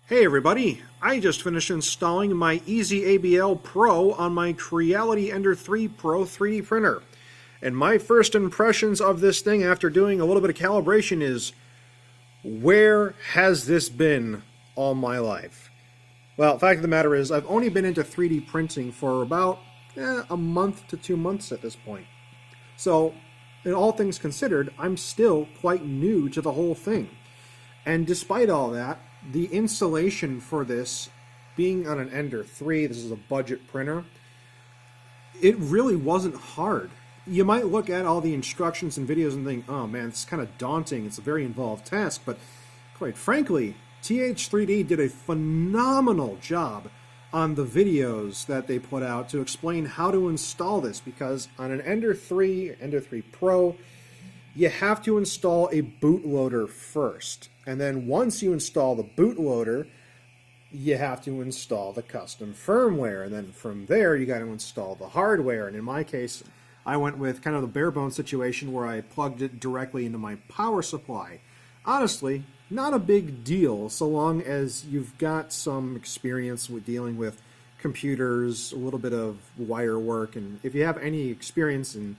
Hey everybody, I just finished installing my EZABL Pro on my Creality Ender 3 Pro 3D printer. And my first impressions of this thing after doing a little bit of calibration is, where has this been all my life? Well, the fact of the matter is, I've only been into 3D printing for about a month to 2 months at this point. So, in all things considered, I'm still quite new to the whole thing. And despite all that, the installation for this, being on an Ender 3, this is a budget printer, it really wasn't hard. You might look at all the instructions and videos and think, oh man, it's kind of daunting, it's a very involved task, but quite frankly, TH3D did a phenomenal job on the videos that they put out to explain how to install this, because on an Ender 3, Ender 3 Pro, you have to install a bootloader first. And then once you install the bootloader, you have to install the custom firmware. And then from there, you got to install the hardware. And in my case, I went with kind of the bare bones situation where I plugged it directly into my power supply. Honestly, not a big deal so long as you've got some experience with dealing with computers, a little bit of wire work, and if you have any experience in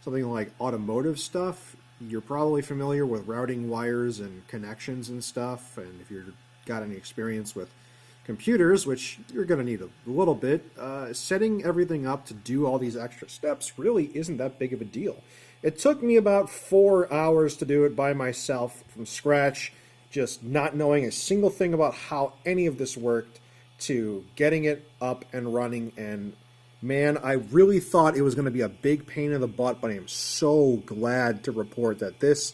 something like automotive stuff, you're probably familiar with routing wires and connections and stuff, and if you've got any experience with computers, which you're going to need a little bit, setting everything up to do all these extra steps really isn't that big of a deal. It took me about 4 hours to do it by myself from scratch, just not knowing a single thing about how any of this worked, to getting it up and running. And man, I really thought it was going to be a big pain in the butt, but I am so glad to report that this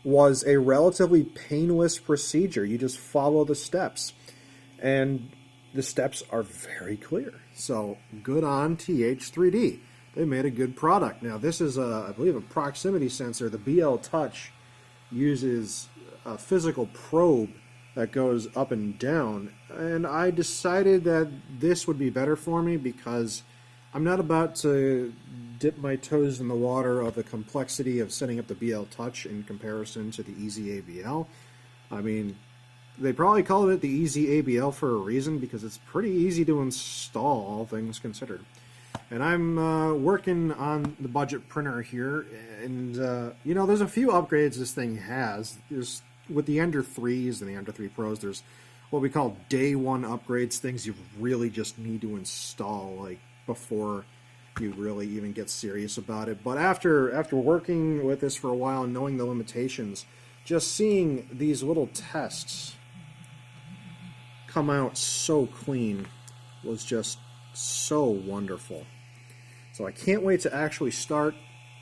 was a relatively painless procedure. You just follow the steps, and the steps are very clear. So good on TH3D. They made a good product. Now this is, I believe, a proximity sensor. The BL Touch uses a physical probe that goes up and down, and I decided that this would be better for me because I'm not about to dip my toes in the water of the complexity of setting up the BL Touch in comparison to the EZABL. I mean, they probably called it the EZABL for a reason, because it's pretty easy to install, all things considered. And I'm working on the budget printer here, and you know, there's a few upgrades this thing has. There's, with the Ender 3s and the Ender 3 Pros, there's what we call day one upgrades, things you really just need to install, like, before you really even get serious about it. But after working with this for a while and knowing the limitations, just seeing these little tests come out so clean was just so wonderful. So I can't wait to actually start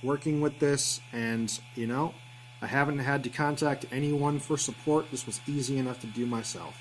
working with this. And you know, I haven't had to contact anyone for support. This was easy enough to do myself.